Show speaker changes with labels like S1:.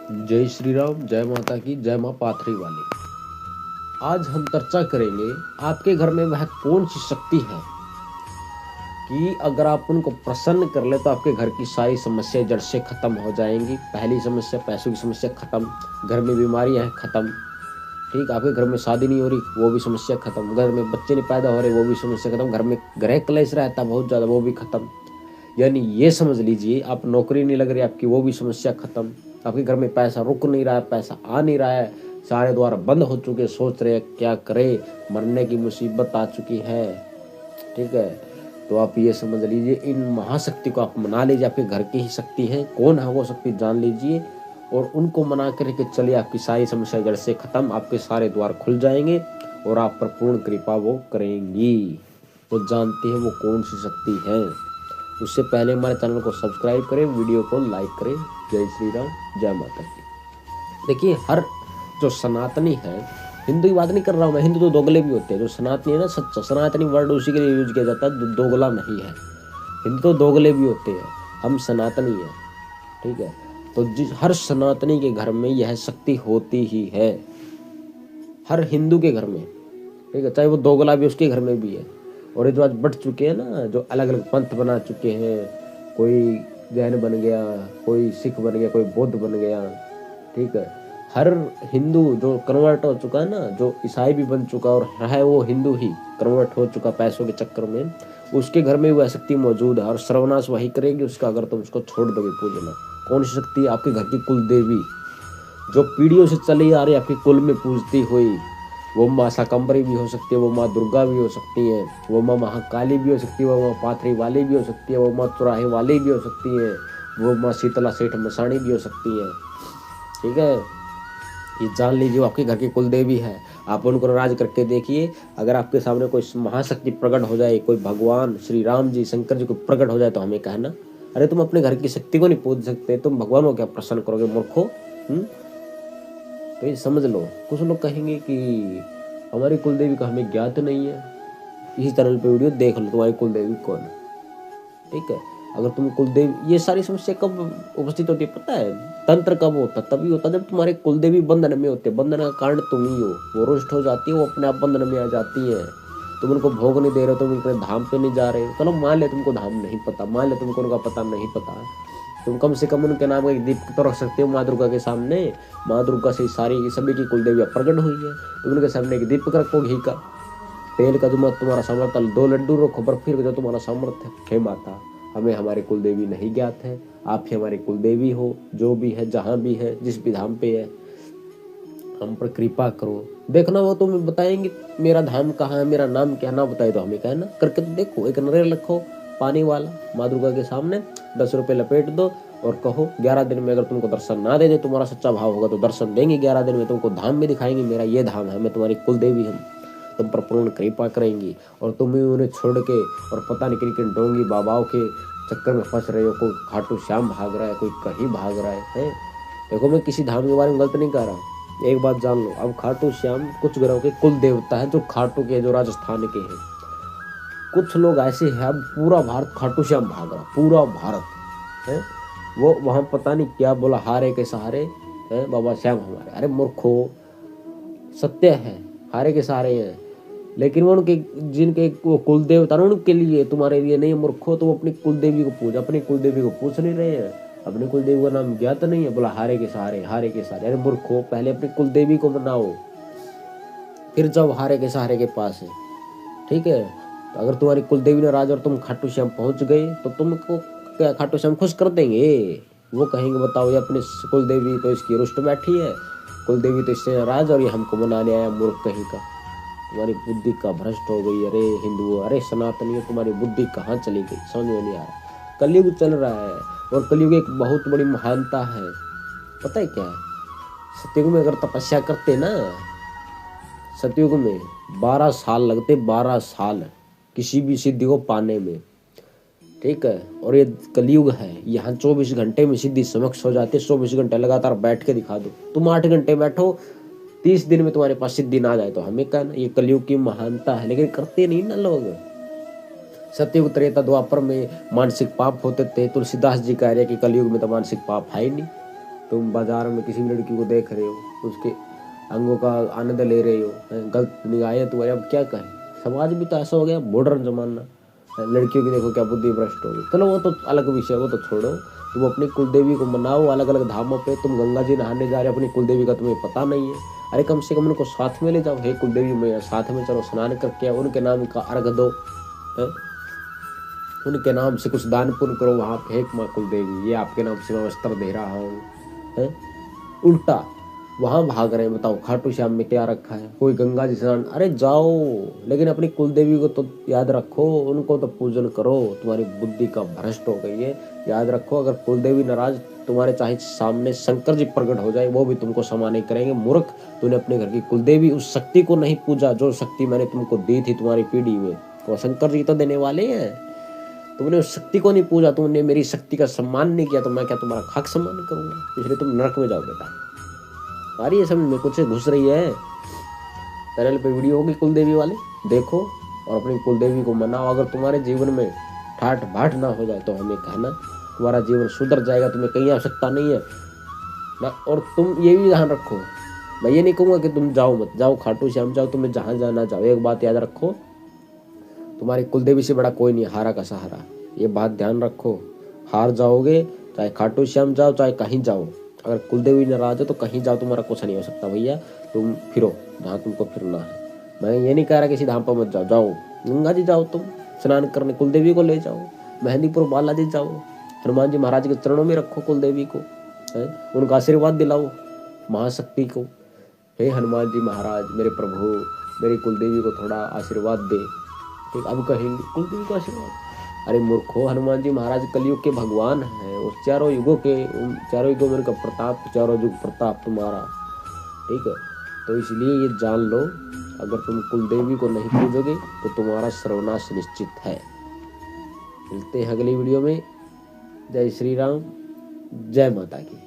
S1: जय श्री राम, जय माता की, जय माँ पाथरी वाली। आज हम चर्चा करेंगे आपके घर में वह कौन सी शक्ति है कि अगर आप उनको प्रसन्न कर ले तो आपके घर की सारी समस्याएं जड़ से खत्म हो जाएंगी। पहली समस्या, पैसों की समस्या खत्म, घर में बीमारियां हैं खत्म, ठीक। आपके घर में शादी नहीं हो रही, वो भी समस्या खत्म, घर में बच्चे नहीं पैदा हो रहे, वो भी समस्या खत्म, घर में गृह क्लेश रहता बहुत ज्यादा, वो भी खत्म। यानी ये समझ लीजिए, आप नौकरी नहीं लग रही आपकी, वो भी समस्या खत्म। आपके घर में पैसा रुक नहीं रहा है, पैसा आ नहीं रहा है, सारे द्वार बंद हो चुके, सोच रहे क्या करे, मरने की मुसीबत आ चुकी है, ठीक है। तो आप ये समझ लीजिए, इन महाशक्ति को आप मना लीजिए, आपके घर की ही शक्ति है। कौन है वो शक्ति जान लीजिए और उनको मना करके चलिए, आपकी सारी समस्या जड़ से खत्म, आपके सारे द्वार खुल जाएंगे और आप पर पूर्ण कृपा वो करेंगी। वो जानते हैं वो कौन सी शक्ति है। उससे पहले हमारे चैनल को सब्सक्राइब करें, वीडियो को लाइक करें। जय श्री राम, जय माता की। देखिए, हर जो सनातनी है, हिंदू की बात नहीं कर रहा हूँ मैं, हिंदू तो दोगले भी होते हैं। जो सनातनी है ना, सच्चा सनातनी वर्ड उसी के लिए यूज किया जाता है, दोगला नहीं है। हिंदू तो दोगले भी होते हैं, हम सनातनी है, ठीक है। तो जिस हर सनातनी के घर में यह शक्ति होती ही है, हर हिंदू के घर में, ठीक है। चाहे वो दोगला भी उसके घर में भी है। और ये जो आज बढ़ चुके हैं ना, जो अलग अलग पंथ बना चुके हैं, कोई जैन बन गया, कोई सिख बन गया, कोई बौद्ध बन गया, ठीक है। हर हिंदू जो कन्वर्ट हो चुका है ना, जो ईसाई भी बन चुका और है वो हिंदू ही कन्वर्ट हो चुका पैसों के चक्कर में, उसके घर में वह शक्ति मौजूद है और सर्वनाश वही करेगी उसका, अगर तुम उसको छोड़ दोगे पूजना। कौन सी शक्ति? आपके घर की कुल देवी, जो पीढ़ियों से चली आ रही आपके कुल में पूजती हुई। वो माँ शाकंभरी भी हो सकती है, वो माँ दुर्गा भी हो सकती है, वो माँ महाकाली भी हो सकती है, वो माँ पाथरी वाली भी हो सकती है, वो माँ चौराहे वाली भी हो सकती है, वो माँ शीतला सेठ मसाणी भी हो सकती है, ठीक है। ये जान लीजिए वो आपके घर की कुल देवी है। आप उनको नाराज करके देखिए, अगर आपके सामने कोई महाशक्ति प्रकट हो जाए, कोई भगवान श्री राम जी, शंकर जी को प्रकट हो जाए, तो हमें कहना, अरे तुम अपने घर की शक्ति को नहीं पूज सकते, तुम भगवान को क्या प्रसन्न करोगे मूर्खो। तो ये समझ लो। कुछ लोग कहेंगे कि हमारी कुलदेवी का हमें ज्ञात नहीं है। इसी चैनल पे वीडियो देख लो, तुम्हारी कुलदेवी कौन है, ठीक है। अगर तुम कुलदेवी, ये सारी समस्या कब उपस्थित होती है पता है? तंत्र कब होता? तभी होता जब तुम्हारे कुलदेवी बंधन में होते। बंधन का कारण तुम ही हो। वो रुष्ट हो जाती है, वो अपने आप बंधन में आ जाती है। तुम उनको भोग नहीं दे रहे हो, तुम उनके धाम पे नहीं जा रहे हो। चलो मान ले तुमको धाम नहीं पता, मान ले तुमको उनका पता नहीं पता, तुम कम से कम उनके नाम का एक दीप तो रख सकते हो माँ दुर्गा के सामने। माँ दुर्गा से सारी सभी की कुलदेवी प्रकट हुई है, तुम उनके सामने एक दीपक रखो घी का, तेल का, तुम्हारा सामर्थ्य, 2 लड्डू रखो, बर्फी का जो तुम्हारा सामर्थ्य। हे माता, हमें हमारी कुलदेवी नहीं ज्ञात है, आप ही हमारी कुलदेवी हो, जो भी है, जहाँ भी है, जिस भी धाम पे है, हम पर कृपा करो। देखना वो तुम्हें बताएंगे मेरा धाम कहाँ है, मेरा नाम क्या, ना बताए तो हमें कहना। करके तो देखो, एक नरेल रखो पानी वाला माँ दुर्गा के सामने, 10 रुपए लपेट दो और कहो 11 दिन में अगर तुमको दर्शन ना दे, तुम्हारा सच्चा भाव होगा तो दर्शन देंगे। 11 दिन में तुमको धाम में दिखाएंगे, मेरा ये धाम है, मैं तुम्हारी कुलदेवी हूँ, तुम पर पूर्ण कृपा करेंगी। और तुम ही उन्हें छोड़ के और पता नहीं किन डोंगी बाबाओं के चक्कर में फंस रहे हो। कोई खाटू श्याम भाग रहा है, कोई कहीं भाग रहा है। देखो, मैं किसी धाम के बारे में गलत नहीं कह रहा हूँ, एक बात जान लो। अब खाटू श्याम कुछ ग्रहों के कुल देवता है, जो खाटू के, जो राजस्थान के हैं। कुछ लोग ऐसे हैं, अब पूरा भारत खाटू श्याम भाग रहा, पूरा भारत है। वो वहां पता नहीं क्या बोला, हारे के सहारे है बाबा श्याम हमारे। अरे मूर्खो, सत्य है, हारे के सहारे हैं, लेकिन वो उनके जिनके कुल देवता उनके लिए, तुम्हारे लिए नहीं। मूर्खो, तो वो अपनी कुल देवी को पूछ, अपनी कुल देवी को पूछ नहीं रहे हैं, अपनी कुल देवी का नाम ज्ञात नहीं है, बोला हारे के सहारे, हारे के सहारे। अरे मूर्खो, पहले अपनी कुल देवी को मनाओ, फिर जाओ हारे के सहारे के पास है, ठीक है। तो अगर तुम्हारी कुलदेवी नाराज और तुम खाटू श्याम पहुंच गए तो तुमको क्या खाटू श्याम खुश कर देंगे? वो कहेंगे बताओ, ये अपनी कुलदेवी तो इसकी रुष्ट बैठी है, कुलदेवी तो इससे नाराज और ये हमको मनाने आया, मूर्ख कहीं का। तुम्हारी बुद्धि का भ्रष्ट हो गई। अरे हिंदुओं, अरे सनातनियों, तुम्हारी बुद्धि कहाँ चली गई, समझ में नहीं आ रहा। कलयुग चल रहा है और कलयुग एक बहुत बड़ी महानता है, पता है क्या है? सतयुग में अगर तपस्या करते ना, सतयुग में 12 साल लगते, 12 साल किसी भी सिद्धि को पाने में, ठीक है। और ये कलयुग है, यहाँ 24 घंटे में सिद्धि समक्ष हो जाती है। 24 घंटे लगातार बैठ के दिखा दो, तुम 8 घंटे बैठो, 30 दिन में तुम्हारे पास सिद्धि ना आ जाए तो हमें कहना, ये कलयुग की महानता है। लेकिन करते नहीं ना लोग। सतयुग, त्रेता, द्वापर में मानसिक पाप होते थे। तुलसीदास जी कह रहे कि कलयुग में तो मानसिक पाप है ही नहीं, तुम बाजार में किसी भी लड़की को देख रहे हो, उसके अंगों का आनंद ले रहे हो, गलत निगाहें तुम्हारे, अब क्या कहें। समाज भी तो ऐसा हो गया, मॉडर्न जमाना, लड़कियों की देखो क्या बुद्धि भ्रष्ट हो गई। चलो वो तो अलग विषय, वो तो छोड़ो। तुम अपनी कुलदेवी को मनाओ अलग अलग धामों पे। तुम गंगा जी नहाने जा रहे हो, अपनी कुलदेवी का तुम्हें पता नहीं है, अरे कम से कम उनको साथ में ले जाओ। हे कुलदेवी में साथ में चलो, स्नान करके उनके नाम का अर्घ दो, उनके नाम से कुछ दान पुण्य करो वहां पे। हे माँ कुलदेवी, ये आपके नाम से मैं वस्त्र दे रहा हूँ। उल्टा वहां भाग रहे हैं। बताओ खाटू श्याम में क्या रखा है, कोई गंगा जी स्नान, अरे जाओ, लेकिन अपनी कुलदेवी को तो याद रखो, उनको तो पूजन करो। तुम्हारी बुद्धि का भ्रष्ट हो गई है, याद रखो। अगर कुलदेवी नाराज, तुम्हारे चाहे सामने शंकर जी प्रकट हो जाए, वो भी तुमको क्षमा नहीं करेंगे। मूर्ख, तूने अपने घर की कुलदेवी, उस शक्ति को नहीं पूजा जो शक्ति मैंने तुमको दी थी तुम्हारी पीढ़ी में। वो शंकर जी तो देने वाले हैं, तुमने उस शक्ति को नहीं पूजा, तुमने मेरी शक्ति का सम्मान नहीं किया, तो मैं क्या तुम्हारा खाक सम्मान करूंगा। इसलिए तुम नरक में जाओ बेटा। आ रही है समझ में, कुछ घुस रही है। चैनल पे वीडियो होगी कुलदेवी वाले, देखो और अपनी कुलदेवी को मनाओ। अगर तुम्हारे जीवन में ठाठ बाट ना हो जाए तो हमें कहना, तुम्हारा जीवन सुधर जाएगा, तुम्हें कहीं आवश्यकता नहीं है ना। और तुम ये भी ध्यान रखो, मैं ये नहीं कहूँगा कि तुम जाओ मत, जाओ खाटू श्याम जाओ, तुम्हें जहाँ जाना जाओ। एक बात याद रखो, तुम्हारी कुलदेवी से बड़ा कोई नहीं, हारा का सहारा। ये बात ध्यान रखो, हार जाओगे चाहे खाटू श्याम जाओ चाहे कहीं जाओ, अगर कुलदेवी नाराज हो तो कहीं जाओ, तुम्हारा कुछ नहीं हो सकता भैया। तुम फिरो जहाँ तुमको फिरना है। मैं ये नहीं कह रहा किसी धाम पर मत जाओ, जाओ गंगा जी जाओ, तुम स्नान करने, कुलदेवी को ले जाओ, मेहंदीपुर बालाजी जाओ, हनुमान जी महाराज के चरणों में रखो कुलदेवी को, उनका आशीर्वाद दिलाओ महाशक्ति को। हे हनुमान जी महाराज, मेरे प्रभु, मेरी कुलदेवी को थोड़ा आशीर्वाद दे। ठीक, अब कहेंगे कुलदेवी का आशीर्वाद, अरे मूर्खो, हनुमान जी महाराज कलयुग के भगवान हैं, उस चारों युगों में उनका प्रताप, चारों युग प्रताप तुम्हारा। ठीक है, तो इसलिए ये जान लो, अगर तुम कुलदेवी को नहीं पूजोगे तो तुम्हारा सर्वनाश निश्चित है। मिलते हैं अगली वीडियो में। जय श्री राम, जय माता की।